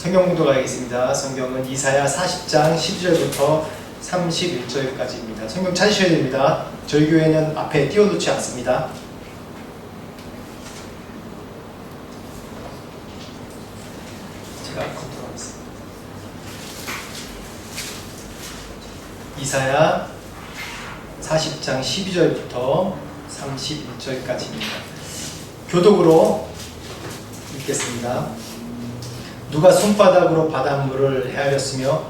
성경 공독 하겠습니다. 성경은 이사야 40장 12절부터 31절까지입니다. 성경 찾으셔야 됩니다. 저희 교회는 앞에 띄워놓지 않습니다. 제가 컨트롤하겠습니다. 이사야 40장 12절부터 31절까지입니다. 교독으로 읽겠습니다. 누가 손바닥으로 바닷물을 헤아렸으며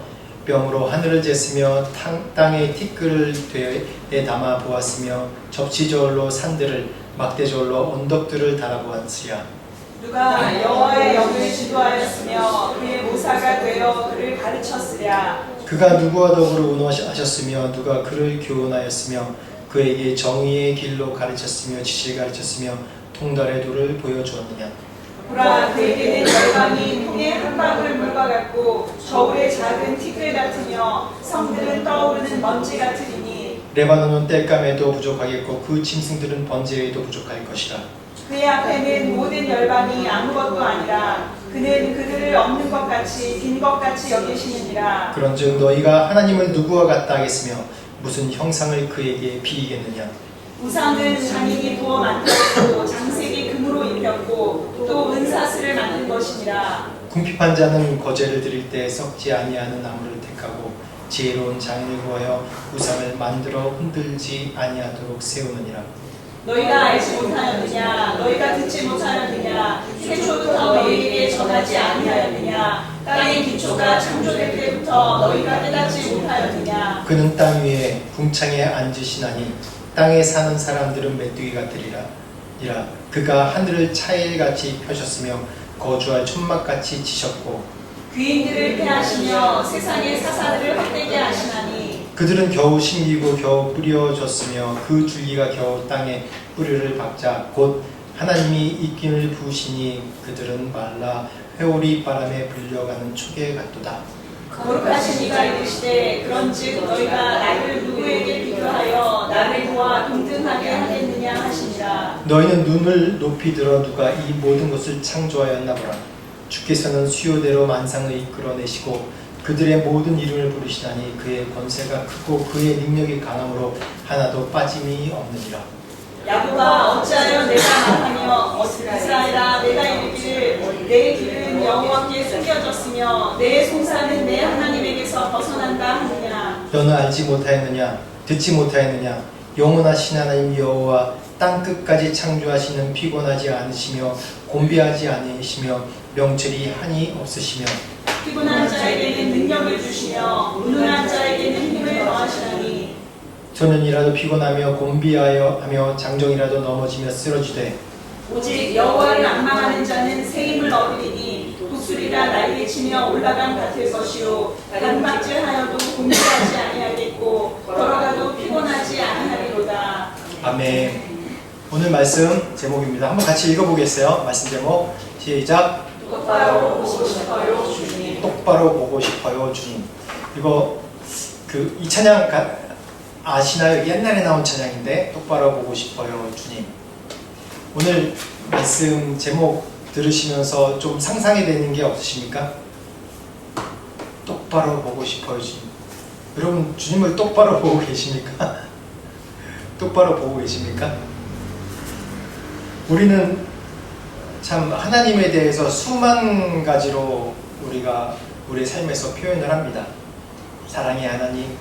뼘으로 하늘을 쟀으며 땅에 티끌을 되에 담아 보았으며 접시저울로 산들을 막대저울로 언덕들을 달아보았으랴. 누가 여호와의 영을 지도하였으며 그의 모사가 되어 그를 가르쳤으랴. 그가 누구와 더불어 운하셨으며 누가 그를 교훈하였으며 그에게 정의의 길로 가르쳤으며 지시를 가르쳤으며 통달의 도를 보여주었느냐. 보라, 그에게는 열방이 통의 한 방울 물과 같고 저울의 작은 티끌 같으며 성들은 떠오르는 먼지 같으리니 레바논은 땔감에도 부족하겠고 그 짐승들은 번제에도 부족할 것이라. 그의 앞에는 모든 열방이 아무것도 아니라 그는 그들을 없는 것 같이 빈 것 같이 여기시느니라. 그런즉 너희가 하나님을 누구와 같다 하겠으며 무슨 형상을 그에게 비이겠느냐. 우상은 장인이 부어 만들었고 장색이 금으로 입혔고 또 은사슬을 만든 것이니라. 궁핍한 자는 거제를 드릴 때 썩지 아니하는 나무를 택하고 지혜로운 장인을 구하여 우상을 만들어 흔들지 아니하도록 세우느니라. 너희가 알지 못하였느냐? 너희가 듣지 못하였느냐? 태초부터 너희에게 전하지 아니하였느냐? 땅의 기초가 창조될 때부터 너희가 깨닫지 못하였느냐? 그는 땅 위에 궁창에 앉으시나니 땅에 사는 사람들은 메뚜기 같으리라. 그가 하늘을 차일같이 펴셨으며 거주할 천막같이 치셨고 귀인들을 패하시며 세상의 사사들을 헛되게 하시나니 그들은 겨우 심기고 겨우 뿌려졌으며 그 줄기가 겨우 땅에 뿌리를 박자 곧 하나님이 입김을 부으시니 그들은 말라 회오리 바람에 불려가는 초계 같도다. 거룩하신 이가 이르시되 그런즉 너희가 나를 누구에게 비교하여 나를 보아 동등하게 하겠느냐 하시니라. 너희는 눈을 높이 들어 누가 이 모든 것을 창조하였나 보라. 주께서는 수요대로 만상을 이끌어내시고 그들의 모든 이름을 부르시다니 그의 권세가 크고 그의 능력이 강함으로 하나도 빠짐이 없느니라. 야곱아 어찌하여 내가 말하며 이스라엘아 내가 이르기를 내 길은 여호와께 숨겨졌으며 내 송사는 내 하나님에게서 벗어난다 하느냐. 너는 알지 못하였느냐 듣지 못하였느냐 영원하신 하나님 여호와 땅끝까지 창조하시는 피곤하지 않으시며 곤비하지 않으시며 명철이 한이 없으시며 피곤한 자에게는 능력을 주시며 무능한 자에게는 힘을 더하시나니 소년이라도 피곤하며 곤비하여 하며 장정이라도 넘어지며 쓰러지되 오직 여호와를 앙망하는 자는 새 힘을 얻으리니 독수리가 날개치며 올라감 같을 것이요 단박질하여도 곤비하지 아니하겠고 걸어가도 피곤하지 아니하리로다. 아멘. 오늘 말씀 제목입니다. 한번 같이 읽어보겠어요. 말씀 제목 시작. 똑바로 보고 싶어요 주님. 똑바로 보고 싶어요 주님. 이거 이 찬양 아시나요? 옛날에 나온 찬양인데 똑바로 보고 싶어요 주님. 오늘 말씀 제목 들으시면서 좀 상상이 되는 게 없으십니까? 똑바로 보고 싶어요 주님. 여러분 주님을 똑바로 보고 계십니까? 똑바로 보고 계십니까? 우리는 참 하나님에 대해서 수만 가지로 우리가 우리의 삶에서 표현을 합니다. 사랑의 하나님,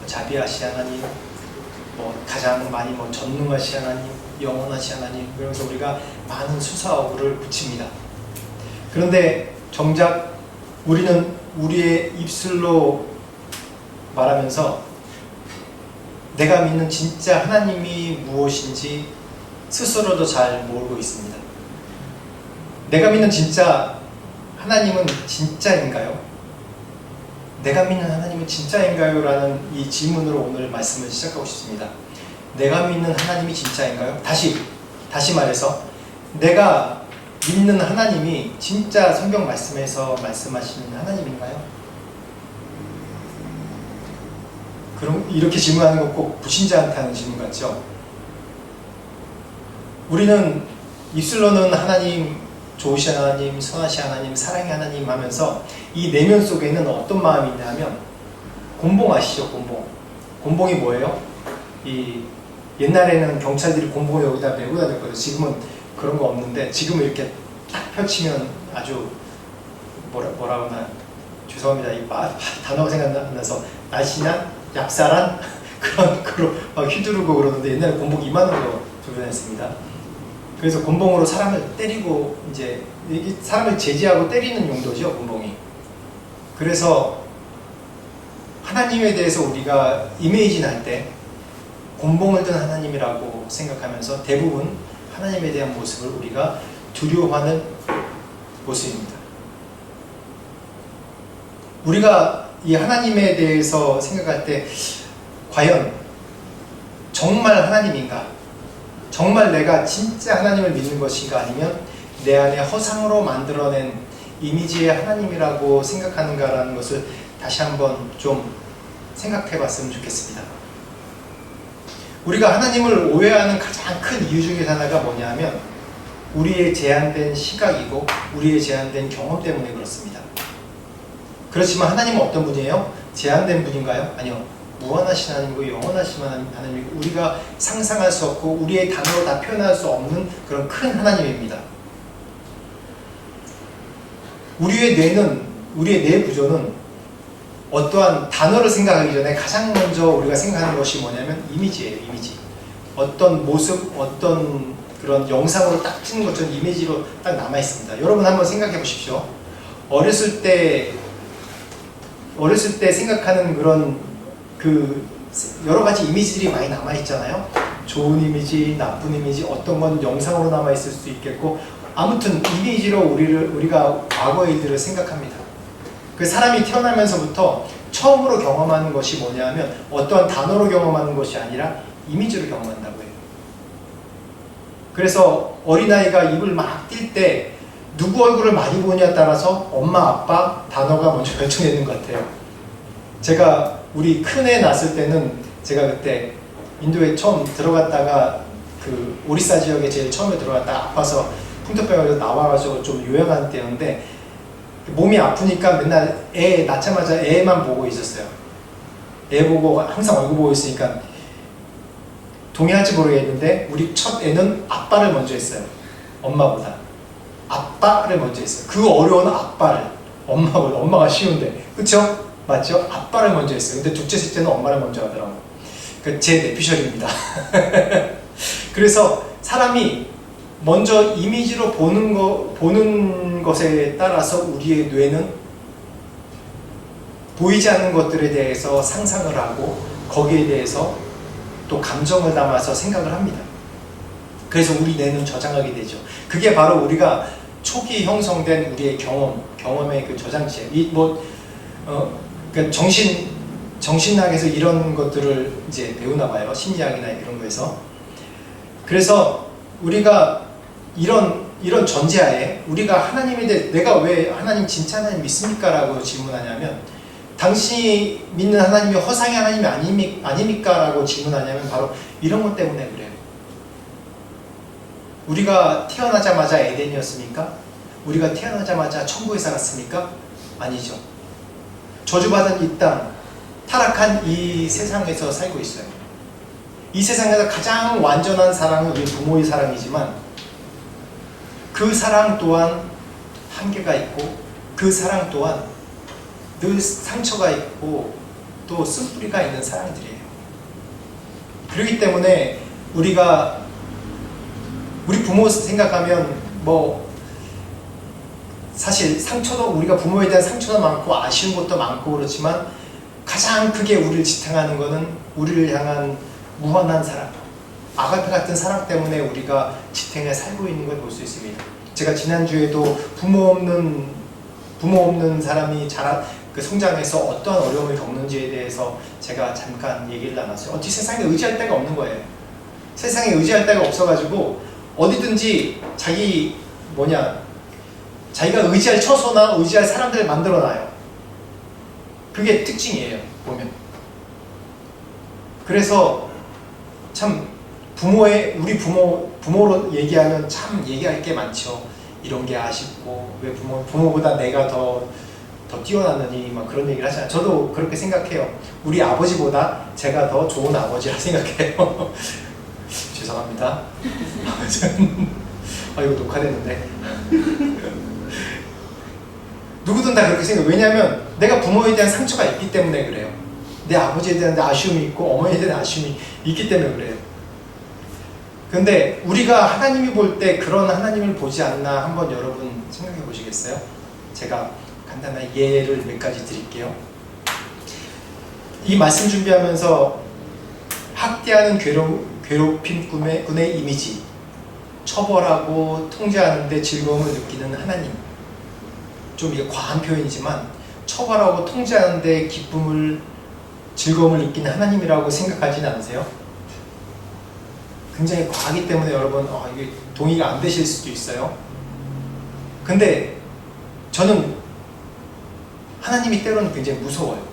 자비하신 하나님, 가장 많이 전능하신 하나님, 영원하신 하나님, 그러면서 우리가 많은 수사어구를 붙입니다. 그런데 정작 우리는 우리의 입술로 말하면서 내가 믿는 진짜 하나님이 무엇인지 스스로도 잘 모르고 있습니다. 내가 믿는 진짜 하나님은 진짜인가요? 내가 믿는 하나님은 진짜인가요? 라는 이 질문으로 오늘 말씀을 시작하고 싶습니다. 내가 믿는 하나님이 진짜인가요? 다시 말해서 내가 믿는 하나님이 진짜 성경 말씀에서 말씀하시는 하나님인가요? 그럼 이렇게 질문하는 건 꼭 불신자한테 하는 질문 같죠? 우리는 입술로는 하나님 좋으신 하나님, 선하신 하나님, 사랑의 하나님 하면서 이 내면 속에는 어떤 마음이 있냐면 곤봉 아시죠? 곤봉. 곤봉이 뭐예요? 이 옛날에는 경찰들이 곤봉을 여기다 메고 다녔거든요. 지금은 그런 거 없는데 지금은 이렇게 딱 펼치면 아주 뭐라 하나 죄송합니다. 이 단어가 생각나서 날씬한 얍살한 그런 막 휘두르고 그러는데 옛날에 곤봉 2만 원으로 들고 다녔습니다. 그래서 곤봉으로 사람을 때리고 이제 사람을 제지하고 때리는 용도죠, 곤봉이. 그래서 하나님에 대해서 우리가 이미지 날 때 곤봉을 든 하나님이라고 생각하면서 대부분 하나님에 대한 모습을 우리가 두려워하는 모습입니다. 우리가 이 하나님에 대해서 생각할 때 과연 정말 하나님인가? 정말 내가 진짜 하나님을 믿는 것인가? 아니면 내 안에 허상으로 만들어낸 이미지의 하나님이라고 생각하는가라는 것을 다시 한번 좀 생각해 봤으면 좋겠습니다. 우리가 하나님을 오해하는 가장 큰 이유 중에 하나가 뭐냐면 우리의 제한된 시각이고 우리의 제한된 경험 때문에 그렇습니다. 그렇지만 하나님은 어떤 분이에요? 제한된 분인가요? 아니요. 무한하신 하나님이고 영원하신 하나님이고 우리가 상상할 수 없고 우리의 단어로 다 표현할 수 없는 그런 큰 하나님입니다. 우리의 뇌 구조는 어떠한 단어를 생각하기 전에 가장 먼저 우리가 생각하는 것이 뭐냐면 이미지예요. 이미지. 어떤 모습, 어떤 그런 영상으로 딱 찍는 것처럼 이미지로 딱 남아있습니다. 여러분 한번 생각해 보십시오. 어렸을 때 생각하는 그런 여러 가지 이미지들이 많이 남아있잖아요. 좋은 이미지, 나쁜 이미지, 어떤 건 영상으로 남아있을 수 있겠고 아무튼 이미지로 우리가 과거의 일들을 생각합니다. 그 사람이 태어나면서부터 처음으로 경험하는 것이 뭐냐면 어떠한 단어로 경험하는 것이 아니라 이미지로 경험한다고 해요. 그래서 어린아이가 입을 막 뛸 때 누구 얼굴을 많이 보냐에 따라서 엄마, 아빠 단어가 먼저 결정되는 것 같아요. 제가 우리 큰애 낳았을 때는 제가 그때 인도에 처음 들어갔다가 그 오리사 지역에 제일 처음에 들어갔다가 아파서 풍토병원에서 나와가지고 좀 요양하는 때였는데 몸이 아프니까 맨날 애 낳자마자 애만 보고 있었어요. 애 보고 항상 얼굴 보고 있으니까 동의할지 모르겠는데 우리 첫 애는 아빠를 먼저 했어요. 엄마보다. 아빠를 먼저 했어요. 그 어려운 아빠를. 엄마가 쉬운데. 그쵸? 맞죠? 아빠를 먼저 했어요. 근데 둘째, 셋째는 엄마를 먼저 하더라고요. 제 내피셜입니다. 그래서 사람이 먼저 이미지로 보는 것에 따라서 우리의 뇌는 보이지 않는 것들에 대해서 상상을 하고 거기에 대해서 또 감정을 담아서 생각을 합니다. 그래서 우리 뇌는 저장하게 되죠. 그게 바로 우리가 초기 형성된 우리의 경험의 그 저장치예요. 그러니까 정신학에서 이런 것들을 이제 배우나 봐요. 심리학이나 이런 거에서. 그래서 우리가 이런 전제하에 우리가 하나님에 대해 내가 왜 하나님 진짜 하나님 믿습니까? 라고 질문하냐면 당신이 믿는 하나님이 허상의 하나님이 아닙니까? 라고 질문하냐면 바로 이런 것 때문에 그래요. 우리가 태어나자마자 에덴이었습니까? 우리가 태어나자마자 천국에 살았습니까? 아니죠. 저주받은 이 땅, 타락한 이 세상에서 살고 있어요. 이 세상에서 가장 완전한 사랑은 우리 부모의 사랑이지만 그 사랑 또한 한계가 있고 그 사랑 또한 늘 상처가 있고 또 쓴뿌리가 있는 사랑들이에요. 그렇기 때문에 우리 부모 생각하면 사실 상처도 우리가 부모에 대한 상처도 많고 아쉬운 것도 많고 그렇지만 가장 크게 우리를 지탱하는 것은 우리를 향한 무한한 사랑, 아가페 같은 사랑 때문에 우리가 지탱해 살고 있는 걸 볼 수 있습니다. 제가 지난주에도 부모 없는 사람이 성장해서 어떠한 어려움을 겪는지에 대해서 제가 잠깐 얘기를 나눴어요. 어떻게 세상에 의지할 데가 없는 거예요. 세상에 의지할 데가 없어가지고 어디든지 자기가 의지할 처소나 의지할 사람들을 만들어놔요. 그게 특징이에요, 보면. 그래서 참 우리 부모로 얘기하면 참 얘기할 게 많죠. 이런 게 아쉽고 왜 부모보다 내가 더 뛰어났느니 막 그런 얘기를 하잖아요. 저도 그렇게 생각해요. 우리 아버지보다 제가 더 좋은 아버지라 생각해요. 죄송합니다. 이거 녹화됐는데. 누구든 다 그렇게 생각해요. 왜냐하면 내가 부모에 대한 상처가 있기 때문에 그래요. 내 아버지에 대한 아쉬움이 있고 어머니에 대한 아쉬움이 있기 때문에 그래요. 근데 우리가 하나님이 볼 때 그런 하나님을 보지 않나 한번 여러분 생각해 보시겠어요? 제가 간단한 예를 몇 가지 드릴게요. 이 말씀 준비하면서 학대하는 괴롭힘꾼의 이미지, 처벌하고 통제하는데 즐거움을 느끼는 하나님. 좀 이게 과한 표현이지만 처벌하고 통제하는데 즐거움을 느끼는 하나님이라고 생각하지는 않으세요? 굉장히 과하기 때문에 여러분 이게 동의가 안 되실 수도 있어요. 근데 저는 하나님이 때로는 굉장히 무서워요.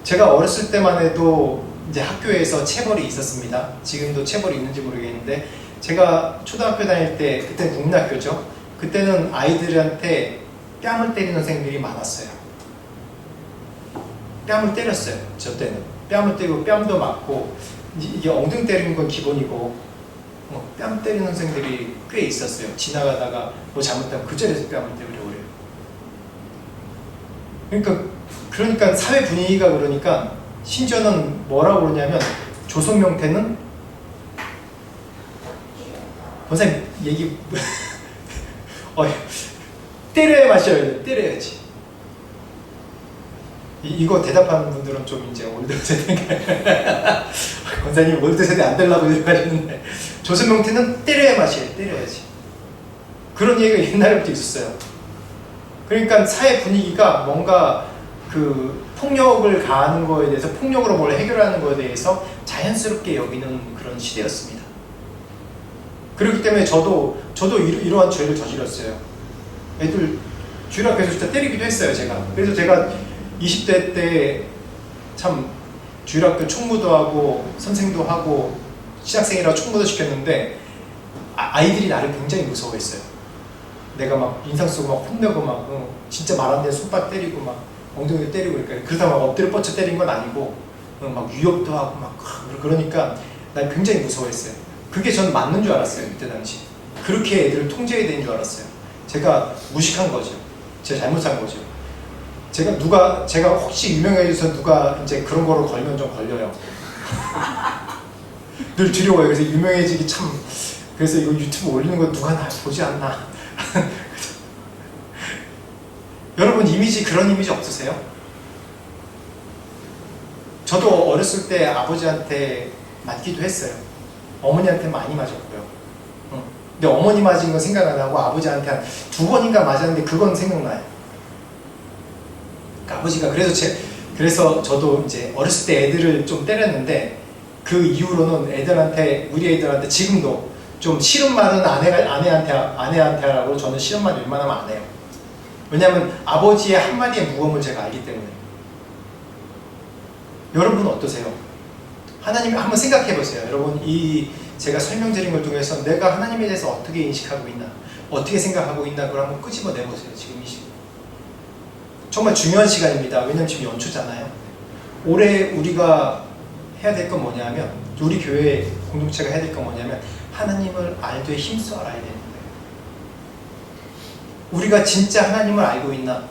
제가 어렸을 때만 해도 이제 학교에서 체벌이 있었습니다. 지금도 체벌이 있는지 모르겠는데 제가 초등학교 다닐 때 그때 국민학교죠. 그때는 아이들한테 뺨을 때리는 선생님들이 많았어요. 뺨을 때렸어요. 저 때는 뺨을 때리고 뺨도 맞고 이게 엉덩이 때리는 건 기본이고 뺨 때리는 선생님들이 꽤 있었어요. 지나가다가 뭐 잘못하면 그 자리에서 뺨을 때리려고 그래요. 그러니까 사회 분위기가 그러니까 심지어는 뭐라고 그러냐면 조선명태는 권사님 얘기 때려야 마셔야 때려야지. 이거 대답하는 분들은 좀 이제 올드 세대 권사님 올드 세대 안 되려고 생각하시는데 조선명태는 때려야 마셔야 때려야지. 그런 얘기가 옛날부터 있었어요. 그러니까 사회 분위기가 뭔가 그 폭력을 가하는 거에 대해서 폭력으로 뭘 해결하는 거에 대해서 자연스럽게 여기는 그런 시대였습니다. 그렇기 때문에 저도 이러한 죄를 저질렀어요. 애들 주일학교에서 진짜 때리기도 했어요, 제가. 그래서 제가 20대 때 참 주일학교 총무도 하고 선생도 하고 신학생이라 총무도 시켰는데 아이들이 나를 굉장히 무서워했어요. 내가 막 인상 쓰고 막 혼내고 막 진짜 말 안 되는 손바닥 때리고 막 엉덩이 때리고 그러다 막 엎드려 뻗쳐 때린 건 아니고 막 위협도 하고 막 그러니까 날 굉장히 무서워했어요. 그게 전 맞는 줄 알았어요. 그때 당시 그렇게 애들을 통제해야 되는 줄 알았어요. 제가 무식한 거죠. 제가 잘못한 거죠. 제가 혹시 유명해져서 누가 이제 그런 거로 걸면 좀 걸려요. 늘 두려워요. 그래서 유명해지기 참 그래서 이거 유튜브 올리는 거 누가 나 보지 않나. 여러분 그런 이미지 없으세요? 저도 어렸을 때 아버지한테 맞기도 했어요. 어머니한테 많이 맞았고요. 근데 어머니 맞은 건 생각 안 하고 아버지한테 한 2번인가 맞았는데 그건 생각나요. 그러니까 아버지가 그래서 저도 이제 어렸을 때 애들을 좀 때렸는데 그 이후로는 우리 애들한테 지금도 좀 싫은 말은 아내한테 하라고 저는 싫은 말 웬만하면 안 해요. 왜냐하면 아버지의 한마디의 무거움을 제가 알기 때문에. 여러분은 어떠세요? 하나님 한번 생각해 보세요. 여러분 제가 설명드린 걸 통해서 내가 하나님에 대해서 어떻게 인식하고 있나, 어떻게 생각하고 있나 그걸 한번 끄집어내보세요. 지금 이 시간. 정말 중요한 시간입니다. 왜냐면 지금 연초잖아요. 올해 우리가 해야 될 건 뭐냐면 우리 교회 공동체가 해야 될 건 뭐냐면 하나님을 알되 힘써 알아야 되는 거예요. 우리가 진짜 하나님을 알고 있나,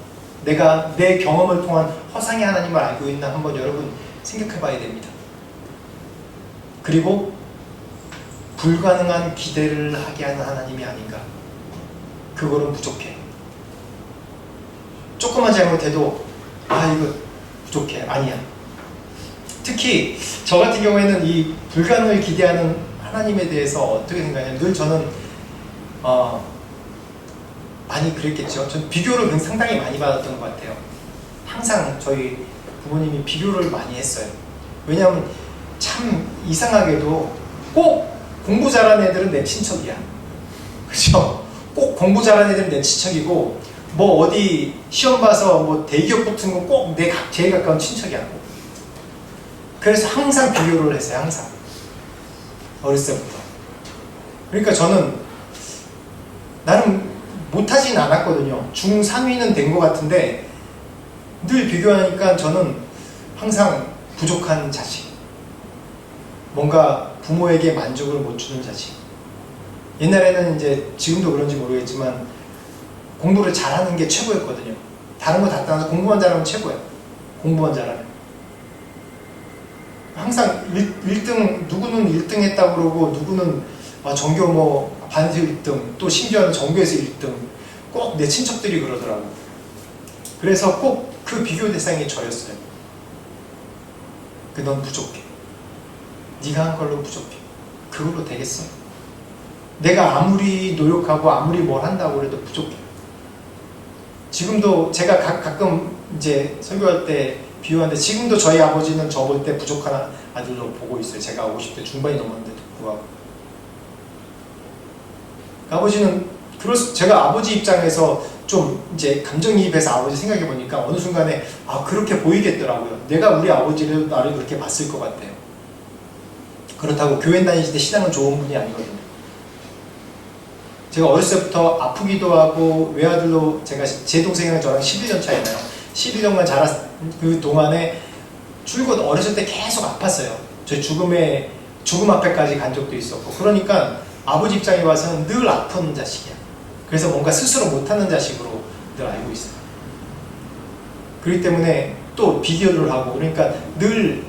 내가 내 경험을 통한 허상의 하나님을 알고 있나 한번 여러분 생각해 봐야 됩니다. 그리고 불가능한 기대를 하게 하는 하나님이 아닌가. 그거는 부족해. 조금만 잘못해도 이거 부족해. 아니야. 특히 저 같은 경우에는 이 불가능을 기대하는 하나님에 대해서 어떻게 생각하냐면 늘 저는 많이 그랬겠죠. 전 비교를 상당히 많이 받았던 것 같아요. 항상 저희 부모님이 비교를 많이 했어요. 왜냐하면 참 이상하게도 꼭 공부 잘하는 애들은 내 친척이야. 그렇죠? 꼭 공부 잘하는 애들은 내 친척이고 뭐 어디 시험 봐서 뭐 대기업 붙은 건 꼭 내 제일 가까운 친척이야. 그래서 항상 비교를 했어요. 항상. 어렸을 때부터. 그러니까 저는 나름 못하진 않았거든요. 중3위는 된 것 같은데 늘 비교하니까 저는 항상 부족한 자식, 뭔가 부모에게 만족을 못 주는 자식. 옛날에는 이제 지금도 그런지 모르겠지만 공부를 잘하는 게 최고였거든요. 다른 거 다 떠나서 공부만 잘하면 최고야. 공부만 잘하면. 항상 1등, 누구는 1등 했다고 그러고 누구는 전교 뭐 반에서 1등, 또 심지어는 전교에서 1등. 꼭 내 친척들이 그러더라고. 그래서 꼭 그 비교 대상이 저였어요. 넌 부족해. 네가 한 걸로 부족해. 그걸로 되겠어? 내가 아무리 노력하고 아무리 뭘 한다고 해도 부족해. 지금도 제가 가끔 이제 설교할 때 비유하는데 지금도 저희 아버지는 저 볼 때 부족한 아들로 보고 있어요. 제가 50대 중반이 넘었는데도 불구하고. 아버지는 제가 아버지 입장에서 좀 이제 감정이입해서 아버지 생각해 보니까 어느 순간에 그렇게 보이겠더라고요. 내가 우리 아버지를 나를 그렇게 봤을 것 같아요. 그렇다고 교회 다니실 때 신앙은 좋은 분이 아니거든요. 제가 어렸을 때부터 아프기도 하고 외아들로 제 동생이랑 저랑 11년 차이나요. 11년간 자란 그 동안에 줄곧 어렸을 때 계속 아팠어요. 저희 죽음 앞에까지 간 적도 있었고. 그러니까 아버지 입장에 와서는 늘 아픈 자식이야. 그래서 뭔가 스스로 못하는 자식으로 늘 알고 있어요. 그렇기 때문에 또 비교를 하고, 그러니까 늘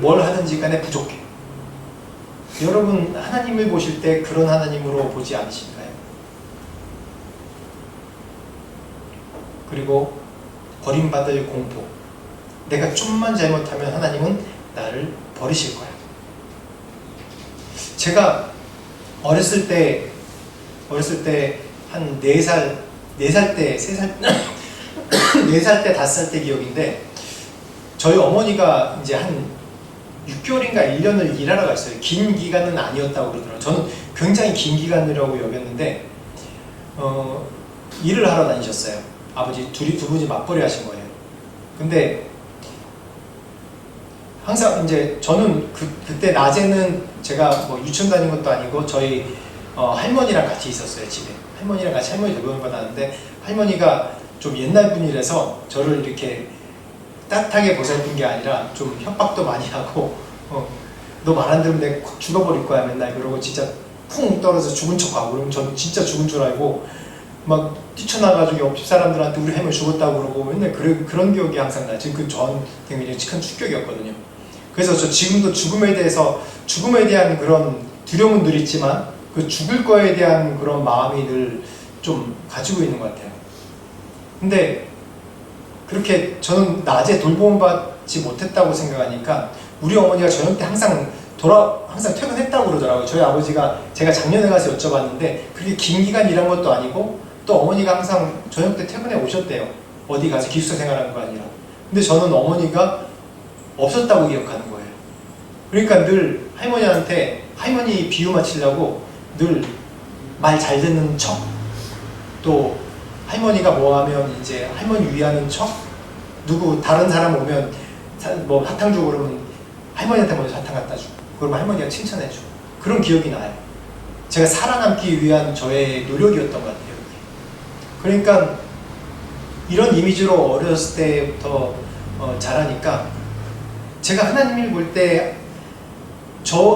뭘 하든지 간에 부족해. 여러분 하나님을 보실 때 그런 하나님으로 보지 않으신가요? 그리고 버림받을 공포. 내가 좀만 잘못하면 하나님은 나를 버리실 거야. 제가 어렸을 때 한 4살 때 5살 때 기억인데, 저희 어머니가 이제 한 6개월인가 1년을 일하러 갔어요. 긴 기간은 아니었다고 그러더라고요. 저는 굉장히 긴 기간이라고 여겼는데 일을 하러 다니셨어요. 아버지 두 분이 맞벌이 하신 거예요. 근데 항상 이제 저는 그때 낮에는 제가 뭐 유치원 다닌 것도 아니고 저희 할머니랑 같이 있었어요. 집에 할머니랑 같이 할머니 돌보는 받았는데, 할머니가 좀 옛날 분이라서 저를 이렇게 따뜻하게 보살핀 게 아니라 좀 협박도 많이 하고, 너 말 안 들으면 내가 죽어버릴 거야 맨날 그러고, 진짜 쿵 떨어져 죽은 척하고, 그러면 저는 진짜 죽은 줄 알고 막 뛰쳐나가지고 옆집 사람들한테 우리 할머니 죽었다고 그러고 맨날 그런 기억이 항상 나요. 지금 저한테 굉장히 큰 충격이었거든요. 그래서 저 지금도 죽음에 대한 그런 두려움은 늘 있지만 그 죽을 거에 대한 그런 마음이 늘 좀 가지고 있는 것 같아요. 근데 그렇게 저는 낮에 돌봄받지 못했다고 생각하니까 우리 어머니가 저녁 때 항상 퇴근했다고 그러더라고요. 저희 아버지가 제가 작년에 가서 여쭤봤는데 그렇게 긴 기간 일한 것도 아니고, 또 어머니가 항상 저녁 때 퇴근해 오셨대요. 어디 가서 기숙사 생활하는 거 아니라. 근데 저는 어머니가 없었다고 기억하는 거예요. 그러니까 늘 할머니 비유 맞추려고 늘 말 잘 듣는 척, 또 할머니가 뭐 하면 이제 할머니 위하는 척, 다른 사람 오면 뭐 사탕 주고 그러면 할머니한테 먼저 사탕 갖다 주고, 그러면 할머니가 칭찬해 주고, 그런 기억이 나요. 제가 살아남기 위한 저의 노력이었던 것 같아요. 그러니까 이런 이미지로 어렸을 때부터 자라니까 제가 하나님을 볼 때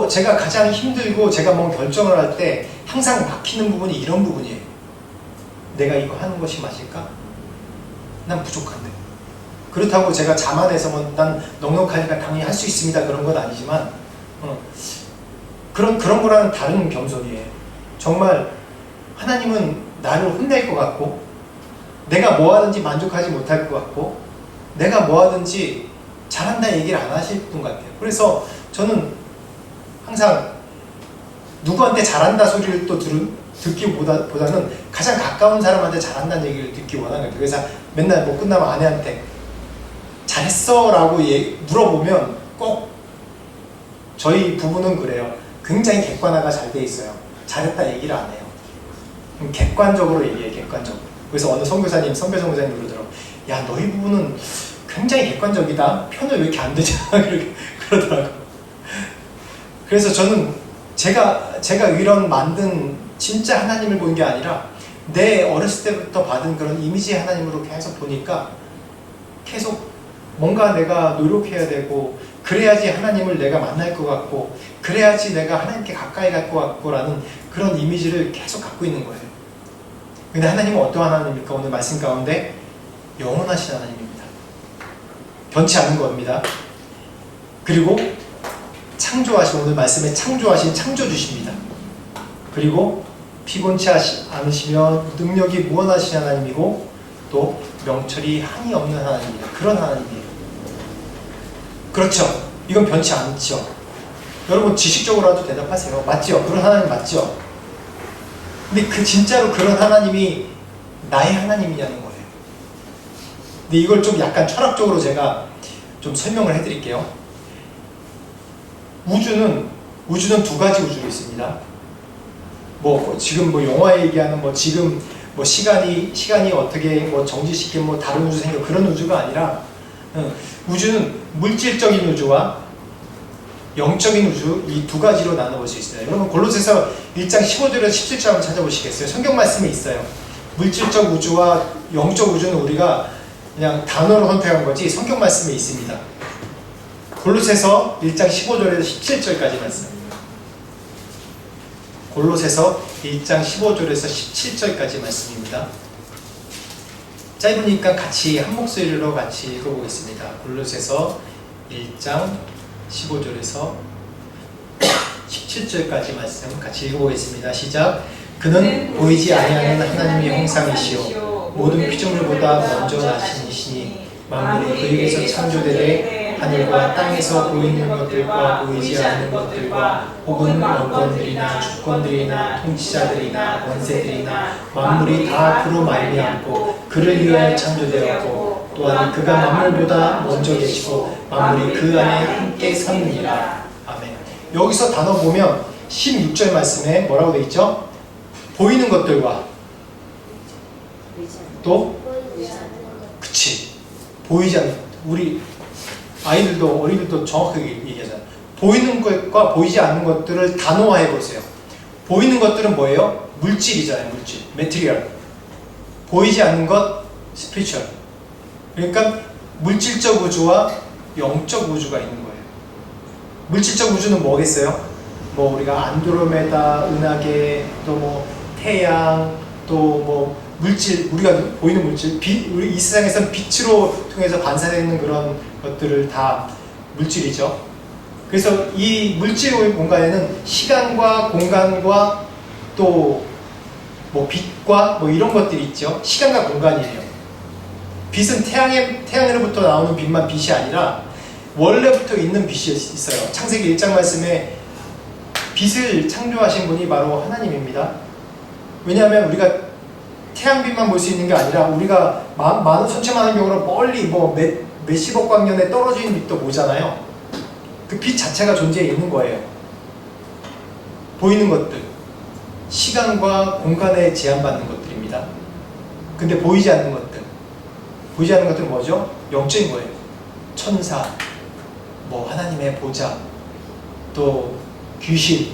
제가 가장 힘들고 제가 뭔 결정을 할 때 항상 막히는 부분이 이런 부분이에요. 내가 이거 하는 것이 맞을까? 난 부족한데. 그렇다고 제가 자만해서 난 넉넉하니까 당연히 할 수 있습니다 그런 건 아니지만 그런 거랑은 다른 겸손이에요. 정말 하나님은 나를 혼낼 것 같고, 내가 뭐 하든지 만족하지 못할 것 같고, 내가 뭐 하든지 잘한다 얘기를 안 하실 분 같아요. 그래서 저는 항상 누구한테 잘한다 소리를 또 듣기보다는 가장 가까운 사람한테 잘한다는 얘기를 듣기 원하는 거예요. 그래서 맨날 뭐 끝나면 아내한테 잘했어 라고 물어보면 꼭 저희 부부는 그래요. 굉장히 객관화가 잘 돼 있어요. 잘했다 얘기를 안 해요. 객관적으로 얘기해요. 객관적으로. 그래서 어느 선교사님, 선배 선교사님 그러더라고요. 야, 너희 부부는 굉장히 객관적이다. 편을 왜 이렇게 안 되잖아. 그러더라고요. 그래서 저는 제가 이런 만든 진짜 하나님을 본 게 아니라 내 어렸을 때부터 받은 그런 이미지의 하나님으로 계속 보니까 계속 뭔가 내가 노력해야 되고 그래야지 하나님을 내가 만날 것 같고 그래야지 내가 하나님께 가까이 갈 것 같고 라는 그런 이미지를 계속 갖고 있는 거예요. 근데 하나님은 어떠한 하나님입니까? 오늘 말씀 가운데 영원하신 하나님입니다. 변치 않는 겁니다. 그리고 창조하신, 오늘 말씀에 창조하신 창조주십니다. 그리고 피곤치 않으시며 능력이 무한하신 하나님이고 또 명철이 한이 없는 하나님입니다. 그런 하나님이에요. 그렇죠? 이건 변치 않죠? 여러분 지식적으로라도 대답하세요. 맞죠? 그런 하나님 맞죠? 근데 그 진짜로 그런 하나님이 나의 하나님이냐는 거예요. 근데 이걸 좀 약간 철학적으로 제가 좀 설명을 해드릴게요. 우주는 두 가지 우주가 있습니다. 지금 영화에 얘기하는 지금 시간이 어떻게 정지시킨 다른 우주 생겨 그런 우주가 아니라 우주는 물질적인 우주와 영적인 우주 이 두 가지로 나눠볼 수 있어요. 여러분 골로새서 1장 15절에서 17절 한번 찾아보시겠어요? 성경 말씀에 있어요. 물질적 우주와 영적 우주는 우리가 그냥 단어로 선택한 거지 성경 말씀에 있습니다. 골로새서 1장 15절에서 17절까지 말씀. 골로새서 1장 15절에서 17절까지 말씀입니다. 짧으니까 같이 한 목소리로 같이 읽어보겠습니다. 골로새서 1장 15절에서 17절까지 말씀 같이 읽어보겠습니다. 시작. 그는 보이지 아니하는 하나님의 형상이시요 모든 피조물보다 먼저 나신 이시니 만물이 그에게서 창조되되 하늘과 땅에서 보이는 것들과 보이지 않는 것들과 혹은 원건들이나 주권들이나 통치자들이나 원세들이나 만물이 다 그로 말미암고 그를 위하여 창조되었고 또한 그가 만물보다 먼저 계시고 만물이 그 안에 함께 섰느니라. 아멘. 여기서 단어 보면 16절 말씀에 뭐라고 되어 있죠? 보이는 것들과 또 그치 보이지 않는 우리 아이들도 어린이들도 정확하게 얘기하잖아요. 보이는 것과 보이지 않는 것들을 단어화해 보세요. 보이는 것들은 뭐예요? 물질이잖아요. 물질, 매트리얼. 보이지 않는 것, 스피리추얼. 그러니까 물질적 우주와 영적 우주가 있는 거예요. 물질적 우주는 뭐겠어요? 우리가 안드로메다, 은하계, 또 태양, 또 물질, 우리가 보이는 물질, 우리 이 세상에서는 빛으로 통해서 반사되는 그런 것들을 다 물질이죠. 그래서 이 물질 공간에는 시간과 공간과 또 빛과 이런 것들이 있죠. 시간과 공간이에요. 빛은 태양으로부터 나오는 빛만 빛이 아니라 원래부터 있는 빛이 있어요. 창세기 1장 말씀에 빛을 창조하신 분이 바로 하나님입니다. 왜냐하면 우리가 태양빛만 볼 수 있는 게 아니라 우리가 천체만한 경우로 멀리 몇십억 광년에 떨어져 있는 빛도 보잖아요. 그 빛 자체가 존재해 있는 거예요. 보이는 것들, 시간과 공간에 제한받는 것들입니다. 근데 보이지 않는 것들은 뭐죠? 영적인 거예요. 천사, 하나님의 보좌, 또 귀신,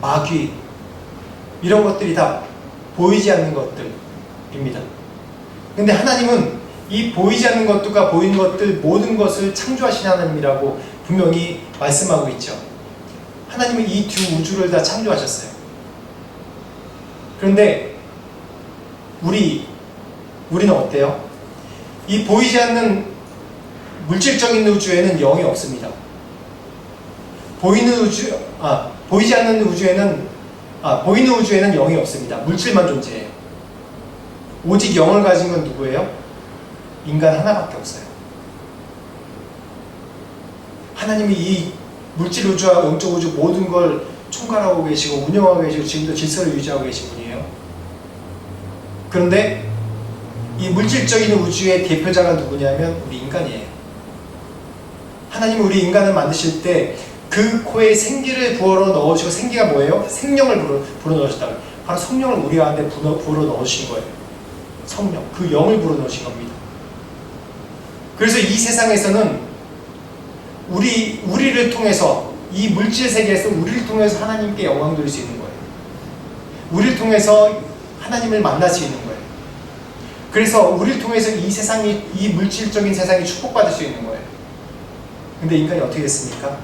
마귀 이런 것들이 다 보이지 않는 것들입니다. 근데 하나님은 이 보이지 않는 것들과 보이는 것들 모든 것을 창조하신 하나님이라고 분명히 말씀하고 있죠. 하나님은 이 두 우주를 다 창조하셨어요. 그런데 우리는 어때요? 이 보이지 않는 물질적인 우주에는 영이 없습니다. 보이는 우주에는 영이 없습니다. 물질만 존재해요. 오직 영을 가진 건 누구예요? 인간 하나밖에 없어요. 하나님이 이 물질 우주와 영적 우주 모든 걸 총괄하고 계시고 운영하고 계시고 지금도 질서를 유지하고 계신 분이에요. 그런데 이 물질적인 우주의 대표자가 누구냐면 우리 인간이에요. 하나님이 우리 인간을 만드실 때 그 코에 생기를 불어 넣으시고, 생기가 뭐예요? 생명을 불어 넣으셨다고. 바로 성령을 우리 가운데 불어 넣으신 거예요. 성령, 그 영을 불어 넣으신 겁니다. 그래서 이 세상에서는 우리를 통해서, 이 물질 세계에서 우리를 통해서 하나님께 영광 돌릴 수 있는 거예요. 우리를 통해서 하나님을 만날 수 있는 거예요. 그래서 우리를 통해서 이 세상이, 이 물질적인 세상이 축복받을 수 있는 거예요. 근데 인간이 어떻게 됐습니까?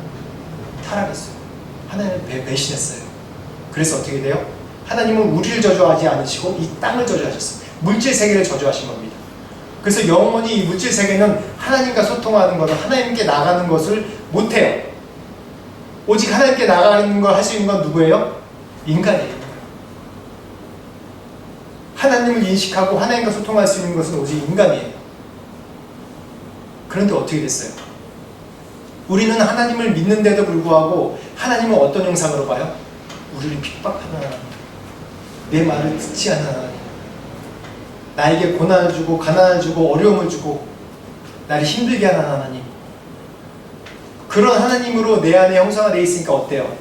타락했어요. 하나님을 배신했어요. 그래서 어떻게 돼요? 하나님은 우리를 저주하지 않으시고 이 땅을 저주하셨습니다. 물질 세계를 저주하신 겁니다. 그래서 영원히 이 물질 세계는 하나님과 소통하는 것을, 하나님께 나가는 것을 못해요. 오직 하나님께 나가는 걸 할 수 있는 건 누구예요? 인간이에요. 하나님을 인식하고 하나님과 소통할 수 있는 것은 오직 인간이에요. 그런데 어떻게 됐어요? 우리는 하나님을 믿는데도 불구하고 하나님은 어떤 형상으로 봐요? 우리를 핍박하는 하나님, 내 말을 듣지 않는 하나님, 나에게 고난을 주고 가난을 주고 어려움을 주고 나를 힘들게 하는 하나님, 그런 하나님으로 내 안에 형상화되어 있으니까 어때요?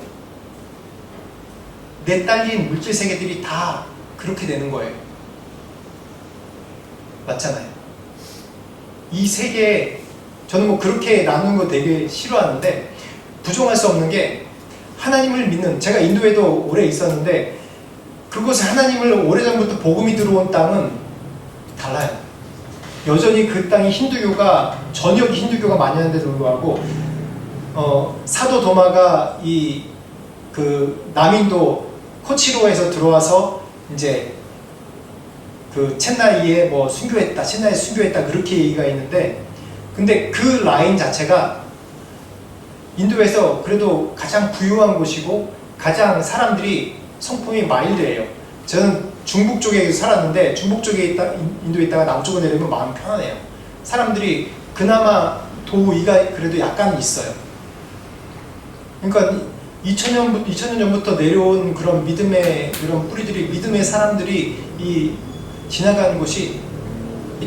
내 딸린 물질 세계들이 다 그렇게 되는 거예요. 맞잖아요. 이 세계에 저는 뭐 그렇게 나누는 거 되게 싫어하는데, 부정할 수 없는 게 하나님을 믿는, 제가 인도에도 오래 있었는데 그곳에 하나님을 오래전부터 복음이 들어온 땅은 달라요. 여전히 그 땅이 힌두교가, 전역이 힌두교가 많이 하는데도 불구하고 사도 도마가 그 남인도 코치로에서 들어와서 이제 그 첸나이에 뭐 순교했다, 첸나이에 순교했다, 그렇게 얘기가 있는데, 근데 그 라인 자체가 인도에서 그래도 가장 부유한 곳이고 가장 사람들이 성품이 마일드해요. 저는 중북 쪽에 살았는데 중북 쪽에 인도에 있다가 남쪽으로 내려면 마음 편하네요. 사람들이 그나마 도의가 그래도 약간 있어요. 그러니까 2000년 전부터 내려온 그런 믿음의 그런 뿌리들이, 믿음의 사람들이 지나가는 곳이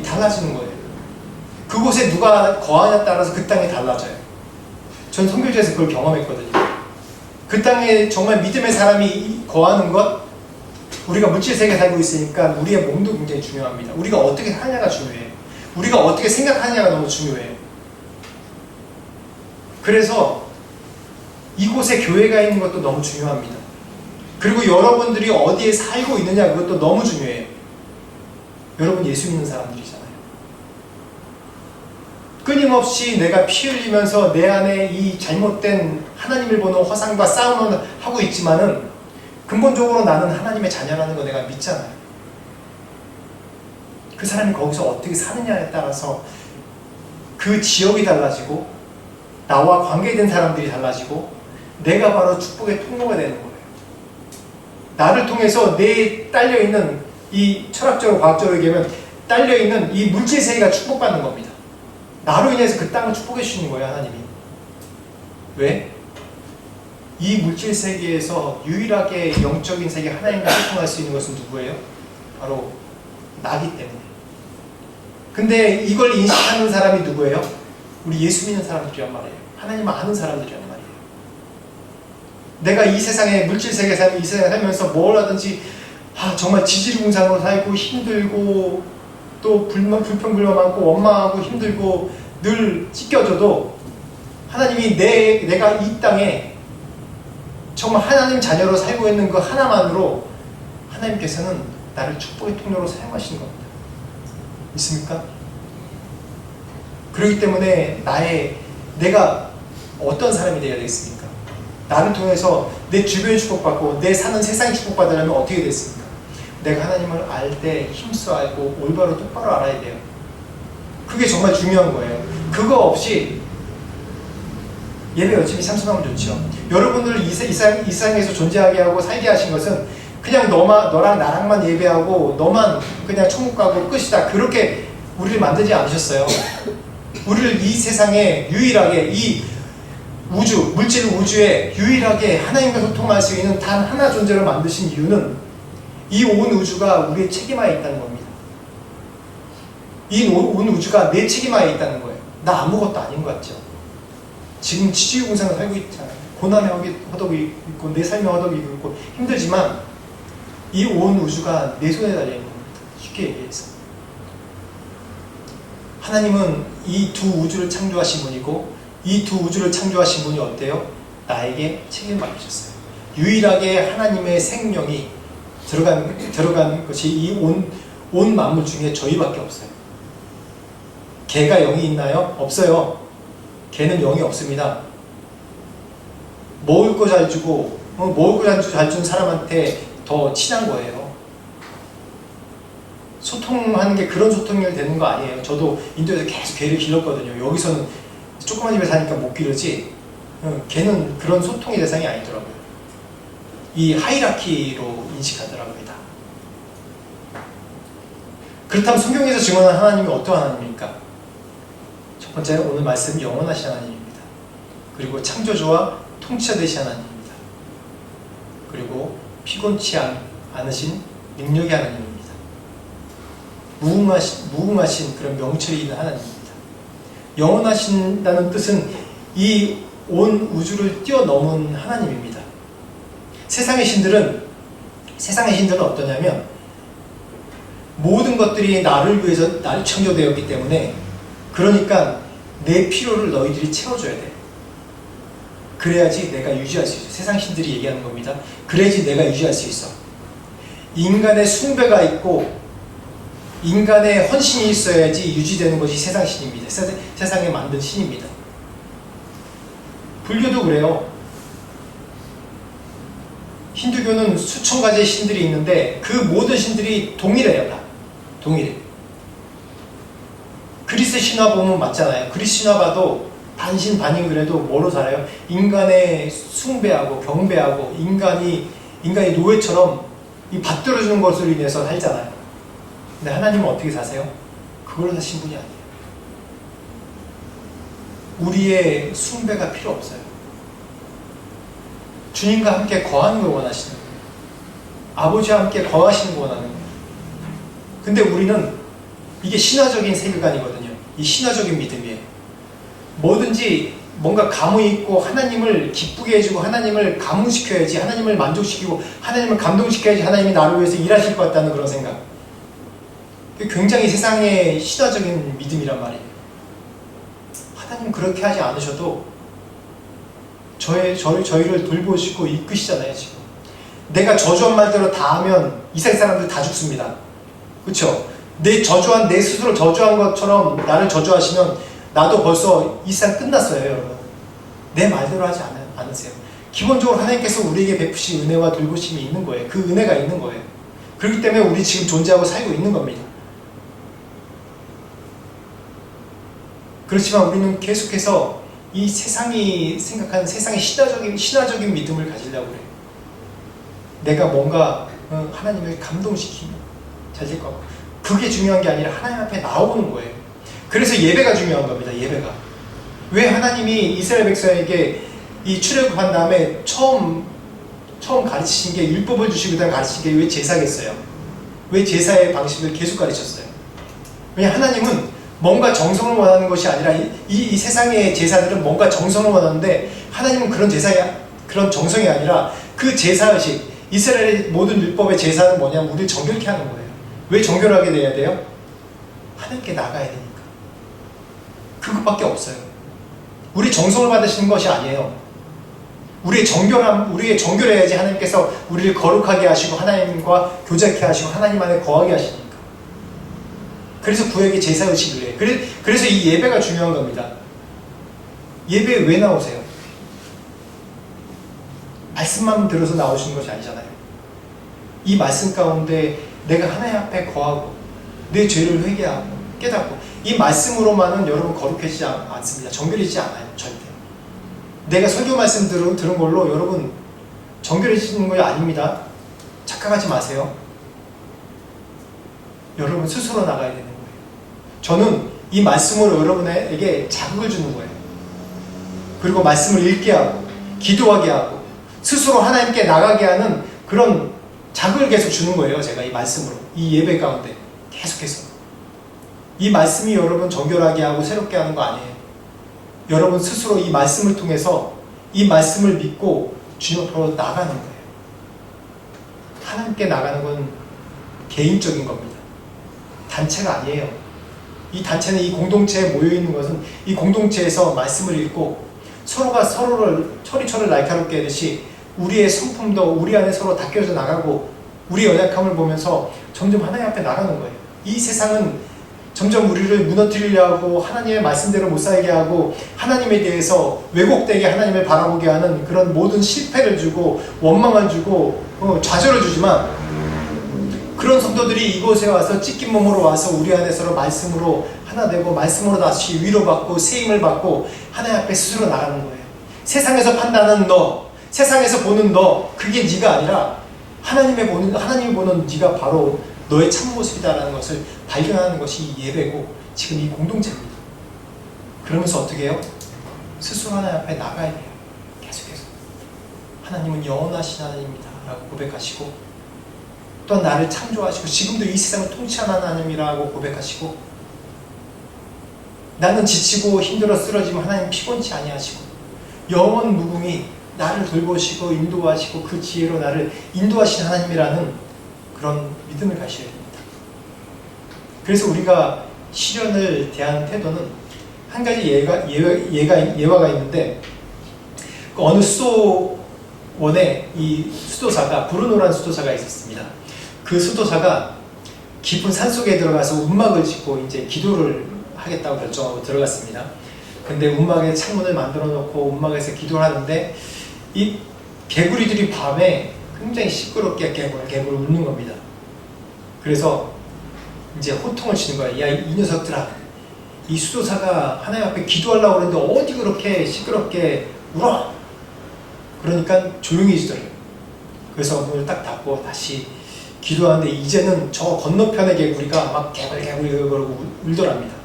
달라지는 거예요. 그곳에 누가 거하냐에 따라서 그 땅이 달라져요. 전 선교지에서 그걸 경험했거든요. 그 땅에 정말 믿음의 사람이 거하는 것, 우리가 물질 세계에 살고 있으니까 우리의 몸도 굉장히 중요합니다. 우리가 어떻게 사냐가 중요해요. 우리가 어떻게 생각하냐가 너무 중요해요. 그래서 이곳에 교회가 있는 것도 너무 중요합니다. 그리고 여러분들이 어디에 살고 있느냐, 그것도 너무 중요해요. 여러분 예수 믿는 사람들이잖아요. 끊임없이 내가 피 흘리면서 내 안에 이 잘못된 하나님을 보는 허상과 싸움을 하고 있지만은 근본적으로 나는 하나님의 자녀라는 거 내가 믿잖아요. 그 사람이 거기서 어떻게 사느냐에 따라서 그 지역이 달라지고 나와 관계된 사람들이 달라지고 내가 바로 축복의 통로가 되는 거예요. 나를 통해서 내 딸려있는, 이 철학적으로 과학적으로 얘기하면 딸려있는 이 물질 세계가 축복받는 겁니다. 나로 인해서 그 땅을 축복해 주시는 거예요, 하나님이. 왜? 이 물질 세계에서 유일하게 영적인 세계 하나님과 소통할 수 있는 것은 누구예요? 바로 나기 때문에. 근데 이걸 인식하는 사람이 누구예요? 우리 예수 믿는 사람들이란 말이에요. 하나님을 아는 사람들이란 말이에요. 내가 이 세상에, 물질 세계에 살면, 이 세상에 살면서 뭘 하든지 정말 지지리궁상으로 살고 힘들고 또 불평불만 많고 원망하고 힘들고 늘 찢겨져도 하나님이 내가 이 땅에 정말 하나님 자녀로 살고 있는 그 하나만으로 하나님께서는 나를 축복의 통로로 사용하시는 겁니다. 있습니까? 그렇기 때문에 내가 어떤 사람이 되어야 되겠습니까? 나를 통해서 내 주변이 축복받고 내 사는 세상이 축복받으려면 어떻게 됐습니까? 내가 하나님을 알 때 힘써 알고 올바로 똑바로 알아야 돼요. 그게 정말 중요한 거예요. 그거 없이 예배 열심히 참석하면 좋죠. 여러분들을 이 세상에서 존재하게 하고 살게 하신 것은 그냥 너랑 나랑만 예배하고 너만 그냥 천국 가고 끝이다, 그렇게 우리를 만들지 않으셨어요. 우리를 이 세상에 유일하게, 이 우주, 물질 우주에 유일하게 하나님과 소통할 수 있는 단 하나 존재를 만드신 이유는 이 온 우주가 우리의 책임하에 있다는 겁니다. 이 온 우주가 내 책임하에 있다는 거예요. 나 아무것도 아닌 것 같죠? 지금 지지공상을 살고 있잖아요. 고난의 허덕이 있고 내 삶의 허덕이 있고 힘들지만 이 온 우주가 내 손에 달려있는 겁니다. 쉽게 얘기해서 하나님은 이 두 우주를 창조하신 분이고 이 두 우주를 창조하신 분이 어때요? 나에게 책임을 맡기셨어요. 유일하게 하나님의 생명이 들어간 것이 이 온 만물 중에 저희밖에 없어요. 개가 영이 있나요? 없어요. 개는 영이 없습니다. 먹을 거 잘 주고 먹을 거 잘 준 사람한테 더 친한 거예요. 소통하는 게 그런 소통이 되는 거 아니에요. 저도 인도에서 계속 개를 길렀거든요. 여기서는 조그만 집에 사니까 못 기르지. 개는 그런 소통의 대상이 아니더라고요. 이 하이라키로 인식하더라고요. 다. 그렇다면 성경에서 증언한 하나님이 어떠한 하나님입니까? 첫 번째, 오늘 말씀 영원하신 하나님입니다. 그리고 창조주와 통치자 되신 하나님입니다. 그리고 피곤치 않으신 능력의 하나님입니다. 무궁하신 그런 명철이 있는 하나님입니다. 영원하신다는 뜻은 이 온 우주를 뛰어넘은 하나님입니다. 세상의 신들은 어떠냐면 모든 것들이 나를 위해서 나를 창조되었기 때문에 그러니까 내 필요를 너희들이 채워줘야 돼. 그래야지 내가 유지할 수 있어. 세상 신들이 얘기하는 겁니다. 그래야지 내가 유지할 수 있어. 인간의 숭배가 있고 인간의 헌신이 있어야지 유지되는 것이 세상 신입니다. 세상에 만든 신입니다. 불교도 그래요. 힌두교는 수천 가지의 신들이 있는데 그 모든 신들이 동일해요. 다 동일해. 그리스 신화 보면 맞잖아요. 그리스 신화 봐도 반신반인 그래도 뭐로 살아요? 인간의 숭배하고 경배하고 인간이 노예처럼 이 받들어주는 것으로 인해서 살잖아요. 근데 하나님은 어떻게 사세요? 그걸로 사신 분이 아니에요. 우리의 숭배가 필요 없어요. 주님과 함께 거하는 걸 원하시는 거예요. 아버지와 함께 거하시는 걸 원하는 거예요. 근데 우리는 이게 신화적인 세계관이거든요. 이 신화적인 믿음이에요. 뭐든지 뭔가 감흥이 있고 하나님을 기쁘게 해주고 하나님을 감흥시켜야지, 하나님을 만족시키고 하나님을 감동시켜야지 하나님이 나를 위해서 일하실 것 같다는 그런 생각. 굉장히 세상의 신화적인 믿음이란 말이에요. 하나님 그렇게 하지 않으셔도 저희를 돌보시고 이끄시잖아요. 지금 내가 저주한 말대로 다 하면 이 세상 사람들 다 죽습니다. 그렇죠? 내 스스로 저주한 것처럼 나를 저주하시면 나도 벌써 이 세상 끝났어요. 여러분, 내 말대로 하지 않으세요. 기본적으로 하나님께서 우리에게 베푸신 은혜와 돌보심이 있는 거예요. 그 은혜가 있는 거예요. 그렇기 때문에 우리 지금 존재하고 살고 있는 겁니다. 그렇지만 우리는 계속해서 이 세상이 생각하는 세상의 신화적인 믿음을 가지려고 그래요. 내가 뭔가 하나님을 감동시키면 잘 될 것 같고, 그게 중요한 게 아니라 하나님 앞에 나오는 거예요. 그래서 예배가 중요한 겁니다. 예배가. 왜 하나님이 이스라엘 백성에게 이 출애굽한 다음에 처음 가르치신 게, 율법을 주시고 그다음에 가르치신 게 왜 제사겠어요? 왜 제사의 방식을 계속 가르쳤어요? 왜냐, 하나님은 뭔가 정성을 원하는 것이 아니라 이 세상의 제사들은 뭔가 정성을 원하는데 하나님은 그런 정성이 아니라 그 제사의식, 이스라엘의 모든 율법의 제사는 뭐냐면 우리를 정결케 하는 거예요. 왜 정결하게 돼야 돼요? 하나님께 나가야 되니까. 그것밖에 없어요. 우리 정성을 받으시는 것이 아니에요. 우리의 정결해야지 하나님께서 우리를 거룩하게 하시고 하나님과 교제케 하시고 하나님 안에 거하게 하시니까. 그래서 구약의 제사의식을 해요. 그래서 이 예배가 중요한 겁니다. 예배에 왜 나오세요? 말씀만 들어서 나오시는 것이 아니잖아요. 이 말씀 가운데 내가 하나님 앞에 거하고 내 죄를 회개하고 깨닫고, 이 말씀으로만은 여러분 거룩해지지 않습니다. 정결해지지 않아요. 절대. 내가 설교 말씀 들은 걸로 여러분 정결해지는 거 아닙니다. 착각하지 마세요. 여러분 스스로 나가야 되는 거예요. 저는 이 말씀으로 여러분에게 자극을 주는 거예요. 그리고 말씀을 읽게 하고 기도하게 하고 스스로 하나님께 나가게 하는 그런 자극을 계속 주는 거예요. 제가 이 말씀으로, 이 예배 가운데 계속해서. 이 말씀이 여러분 정결하게 하고 새롭게 하는 거 아니에요. 여러분 스스로 이 말씀을 통해서 이 말씀을 믿고 주님 앞으로 나가는 거예요. 하나님께 나가는 건 개인적인 겁니다. 단체가 아니에요. 이 단체는, 이 공동체에 모여있는 것은 이 공동체에서 말씀을 읽고 서로가 서로를 철이 철을 날카롭게 하듯이 우리의 성품도 우리 안에 서로 닦여져 나가고 우리의 연약함을 보면서 점점 하나님 앞에 나가는 거예요. 이 세상은 점점 우리를 무너뜨리려 하고 하나님의 말씀대로 못 살게 하고 하나님에 대해서 왜곡되게 하나님을 바라보게 하는 그런 모든 실패를 주고 원망을 주고 좌절을 주지만, 그런 성도들이 이곳에 와서 찢긴 몸으로 와서 우리 안에 서로 말씀으로 하나 되고 말씀으로 다시 위로받고 세임을 받고 하나님 앞에 스스로 나가는 거예요. 세상에서 판단하는 너, 세상에서 보는 너, 그게 네가 아니라 하나님이 보는 네가 바로 너의 참모습이다라는 것을 발견하는 것이 예배고 지금 이 공동체입니다. 그러면서 어떻게 해요? 스스로 하나님 앞에 나가야 돼요. 계속해서 하나님은 영원하신 하나님입니다 라고 고백하시고, 또한 나를 창조하시고 지금도 이 세상을 통치하는 하나님이라고 고백하시고, 나는 지치고 힘들어 쓰러지면 하나님 피곤치 아니하시고 영원 무궁히 나를 돌보시고 인도하시고 그 지혜로 나를 인도하신 하나님이라는 그런 믿음을 가셔야 됩니다. 그래서 우리가 시련을 대하는 태도는 한 가지 예화가 있는데, 어느 수도원에 이 수도사가, 브루노라는 수도사가 있었습니다. 그 수도사가 깊은 산속에 들어가서 움막을 짓고 이제 기도를 하겠다고 결정하고 들어갔습니다. 근데 움막에 창문을 만들어 놓고 움막에서 기도를 하는데 이 개구리들이 밤에 굉장히 시끄럽게 개구를 웃는 겁니다. 그래서 이제 호통을 치는 거야. 야, 이 녀석들아, 이 수도사가 하나님 앞에 기도하려고 그러는데 어디 그렇게 시끄럽게 울어? 그러니까 조용해지더래요. 그래서 문을 딱 닫고 다시 기도하는데 이제는 저 건너편의 개구리가 막 개굴개굴 그러고 울더랍니다.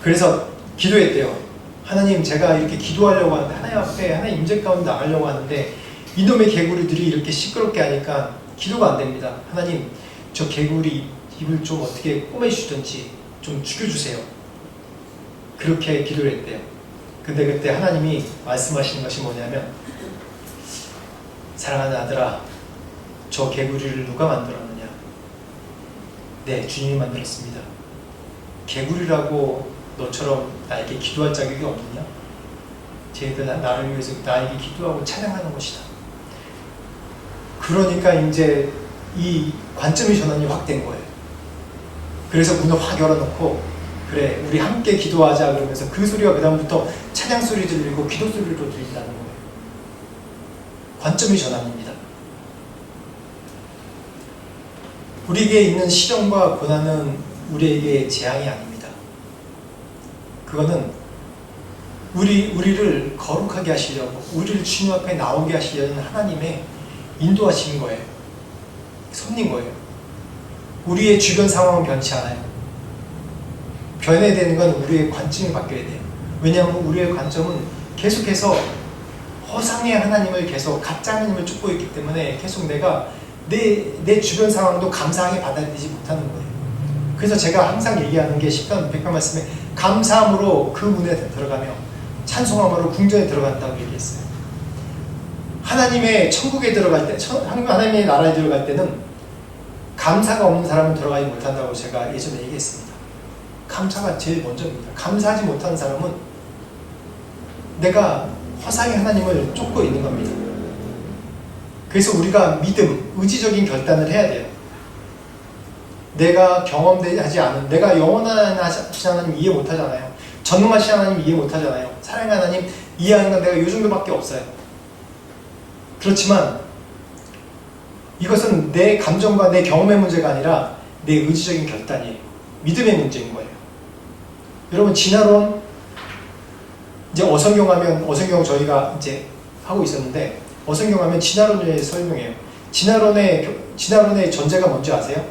그래서 기도했대요. 하나님, 제가 이렇게 기도하려고 하는데 하나님 앞에 하나님 임재 가운데 나가려고 하는데 이놈의 개구리들이 이렇게 시끄럽게 하니까 기도가 안 됩니다. 하나님, 저 개구리 입을 좀 어떻게 꼬매주든지 좀 죽여주세요. 그렇게 기도를 했대요. 근데 그때 하나님이 말씀하시는 것이 뭐냐면, 사랑하는 아들아, 저 개구리를 누가 만들었느냐? 네, 주님이 만들었습니다. 개구리라고 너처럼 나에게 기도할 자격이 없느냐? 쟤들 나를 위해서 나에게 기도하고 찬양하는 것이다. 그러니까 이제 이 관점의 전환이 확 된 거예요. 그래서 문을 확 열어놓고, 그래, 우리 함께 기도하자 그러면서 그 소리가 그 다음부터 찬양 소리 들리고 기도 소리도 들린다는 거예요. 관점의 전환입니다. 우리에게 있는 시련과 고난은 우리에게 재앙이 아닙니다. 그거는 우리를 거룩하게 하시려고, 우리를 주님 앞에 나오게 하시려는 하나님의 인도하신 거예요. 섭린 거예요. 우리의 주변 상황은 변치 않아요. 변해야 되는 건 우리의 관점이 바뀌어야 돼요. 왜냐하면 우리의 관점은 계속해서 허상의 하나님을 계속 가짜 하나님을 쫓고 있기 때문에 계속 내가 내 주변 상황도 감사하게 받아들이지 못하는 거예요. 그래서 제가 항상 얘기하는 게 시편 100편 말씀에 감사함으로 그 문에 들어가며 찬송함으로 궁전에 들어간다고 얘기했어요. 하나님의 천국에 들어갈 때, 하나님의 나라에 들어갈 때는 감사가 없는 사람은 들어가지 못한다고 제가 예전에 얘기했습니다. 감사가 제일 먼저입니다. 감사하지 못하는 사람은 내가 허상의 하나님을 쫓고 있는 겁니다. 그래서 우리가 믿음, 의지적인 결단을 해야 돼요. 내가 경험되지 않은, 내가 영원한 하나님 이해 못하잖아요. 전능하신 하나님 이해 못하잖아요. 사랑의 하나님 이해하는 건 내가 요 정도밖에 없어요. 그렇지만 이것은 내 감정과 내 경험의 문제가 아니라 내 의지적인 결단이에요. 믿음의 문제인 거예요. 여러분, 진화론, 이제 어성경 저희가 이제 하고 있었는데, 어성경 하면 진화론에 대해서 설명해요. 진화론의 전제가 뭔지 아세요?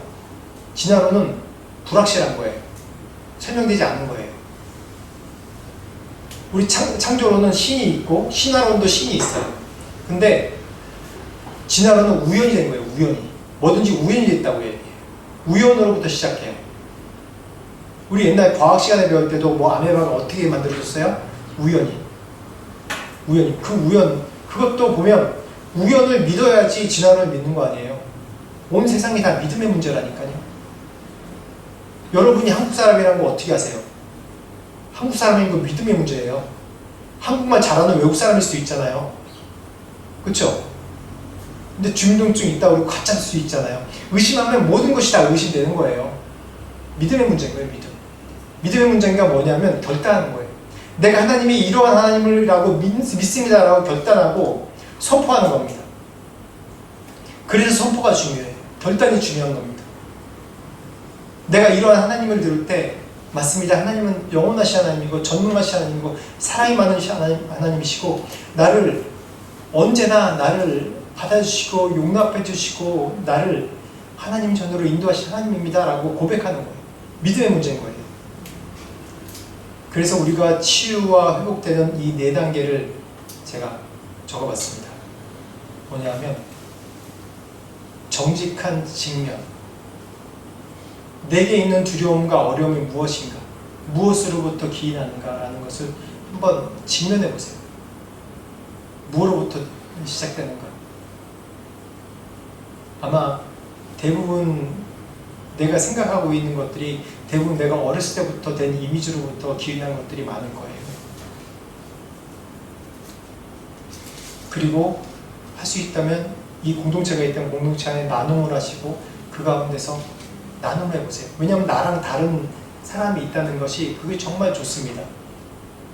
진화론은 불확실한 거예요. 설명되지 않는 거예요. 우리 창조론은 신이 있고, 신화론도 신이 있어요. 근데 진화론은 우연이 된 거예요. 우연이. 뭐든지 우연이 됐다고 해요. 우연으로부터 시작해요. 우리 옛날 과학 시간에 배울 때도 뭐 아메바가 어떻게 만들어졌어요? 우연히. 그 우연, 그것도 보면 우연을 믿어야지 진화론을 믿는 거 아니에요. 온 세상이 다 믿음의 문제라니까요. 여러분이 한국 사람이라는 거 어떻게 아세요? 한국 사람인 거 믿음의 문제예요. 한국말 잘하는 외국 사람일 수도 있잖아요. 그렇죠? 근데 주민등록증이 있다고 우리 가짜 쓸 수 있잖아요. 의심하면 모든 것이 다 의심되는 거예요. 믿음의 문제인 거예요. 믿음의 문제가 뭐냐면 결단하는 거예요. 내가 하나님이 이러한 하나님이라고 믿습니다라고 결단하고 선포하는 겁니다. 그래서 선포가 중요해요. 결단이 중요한 겁니다. 내가 이러한 하나님을 들을 때 맞습니다. 하나님은 영원하신 하나님이고 전능하신 하나님이고 사랑이 많은 하나님이시고 나를 언제나 나를 받아주시고 용납해 주시고 나를 하나님 전으로 인도하신 하나님입니다 라고 고백하는 거예요. 믿음의 문제인 거예요. 그래서 우리가 치유와 회복되는 이 4단계를 제가 적어봤습니다. 뭐냐면 정직한 직면, 내게 있는 두려움과 어려움이 무엇인가, 무엇으로부터 기인하는가라는 것을 한번 직면해 보세요. 무엇으로부터 시작되는가? 아마 대부분 내가 생각하고 있는 것들이 대부분 내가 어렸을 때부터 된 이미지로부터 기인한 것들이 많을 거예요. 그리고 할 수 있다면 이 공동체가 있다면 공동체 안에 나눔을 하시고 그 가운데서 나눔을 해보세요. 왜냐하면 나랑 다른 사람이 있다는 것이 그게 정말 좋습니다.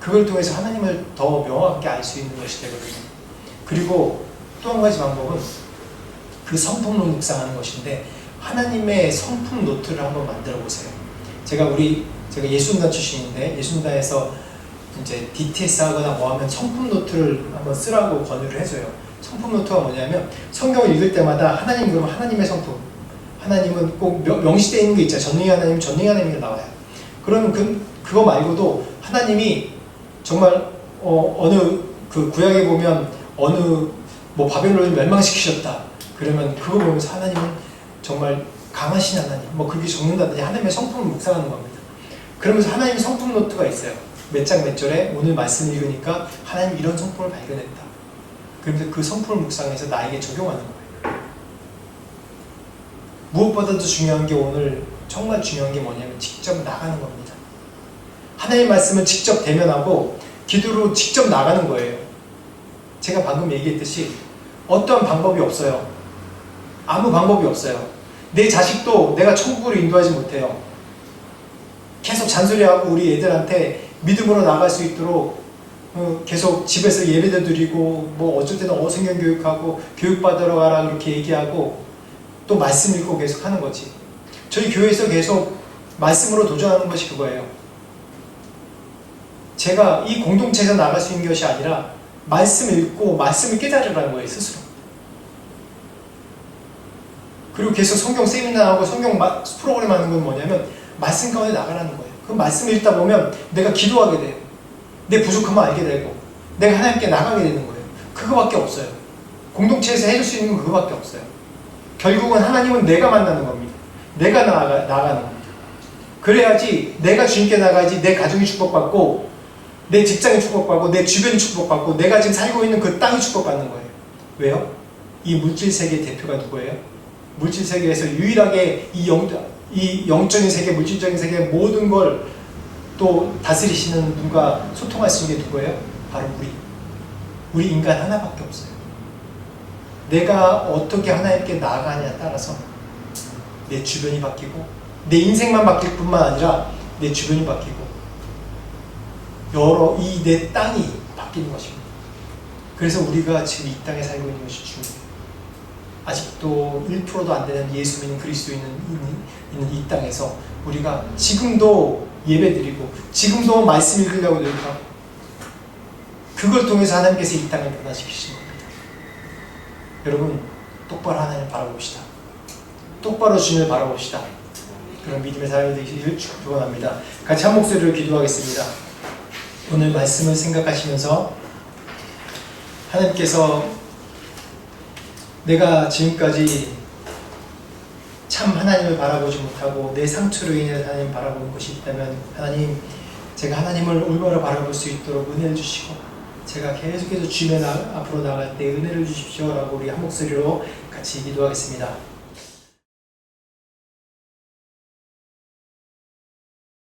그걸 통해서 하나님을 더 명확하게 알 수 있는 것이 되거든요. 그리고 또 한 가지 방법은 그 성품을 묵상하는 것인데 하나님의 성품 노트를 한번 만들어 보세요. 제가 예수문단 출신인데 예수문단에서 이제 DTS 하거나 뭐 하면 성품 노트를 한번 쓰라고 권유를 해줘요. 성품 노트가 뭐냐면 성경을 읽을 때마다 하나님 그러면 하나님의 성품, 하나님은 꼭 명시되어 있는 게 있죠. 전능의 하나님, 전능의 하나님이 나와요. 그러면 그거 말고도 하나님이 정말 어느 그 구약에 보면 어느 뭐 바벨론을 멸망시키셨다. 그러면 그거 보면서 하나님은 정말 강하신 하나님, 뭐 그게 적는다든지 하나님의 성품을 묵상하는 겁니다. 그러면서 하나님의 성품 노트가 있어요. 몇 장 몇 절에 오늘 말씀 읽으니까 하나님 이런 성품을 발견했다. 그러면서 그 성품을 묵상해서 나에게 적용하는 거예요. 무엇보다도 중요한 게 오늘 정말 중요한 게 뭐냐면 직접 나가는 겁니다. 하나님의 말씀을 직접 대면하고 기도로 직접 나가는 거예요. 제가 방금 얘기했듯이 어떠한 방법이 없어요. 아무 방법이 없어요. 내 자식도 내가 천국으로 인도하지 못해요. 계속 잔소리하고 우리 애들한테 믿음으로 나갈 수 있도록 계속 집에서 예배도 드리고 뭐 어쩔 때는 어성경 교육하고 교육받으러 가라 그렇게 얘기하고 또 말씀 읽고 계속 하는 거지. 저희 교회에서 계속 말씀으로 도전하는 것이 그거예요. 제가 이 공동체에서 나갈 수 있는 것이 아니라 말씀을 읽고 말씀을 깨달으라는 거예요. 스스로. 그리고 계속 성경 세미나하고 성경 프로그램 하는 건 뭐냐면 말씀 가운데 나가라는 거예요. 그 말씀을 읽다 보면 내가 기도하게 돼요. 내 부족함을 알게 되고 내가 하나님께 나가게 되는 거예요. 그거밖에 없어요. 공동체에서 해줄 수 있는 건 그거밖에 없어요. 결국은 하나님은 내가 만나는 겁니다. 내가 나가는 겁니다. 그래야지 내가 주님께 나가야지 내 가정이 축복받고 내 직장이 축복받고 내 주변이 축복받고 내가 지금 살고 있는 그 땅이 축복받는 거예요. 왜요? 이 물질 세계의 대표가 누구예요? 물질 세계에서 유일하게 이 영적인 세계, 물질적인 세계 모든 걸 또 다스리시는 분과 소통할 수 있는 게 누구예요? 바로 우리 인간 하나밖에 없어요. 내가 어떻게 하나님께 나아가냐에 따라서 내 주변이 바뀌고 내 인생만 바뀔 뿐만 아니라 내 주변이 바뀌고 내 땅이 바뀌는 것입니다. 그래서 우리가 지금 이 땅에 살고 있는 것이 중요해요. 아직도 1%도 안 되는 예수 믿는 그리스도인은 있는 이 땅에서 우리가 지금도 예배드리고 지금도 말씀 읽으려고 노력하고 그걸 통해서 하나님께서 이 땅을 변화시키시는 겁니다. 여러분 똑바로 하나님을 바라봅시다. 똑바로 주님을 바라봅시다. 그런 믿음의 사람이 되시길 축원합니다. 같이 한 목소리로 기도하겠습니다. 오늘 말씀을 생각하시면서 하나님께서 내가 지금까지 참 하나님을 바라보지 못하고 내 상처로 인해 하나님 바라보는 것이 있다면 하나님 제가 하나님을 올바로 바라볼 수 있도록 은혜를 주시고 제가 계속해서 주님 앞으로 나갈 때 은혜를 주십시오 라고 우리 한 목소리로 같이 기도하겠습니다.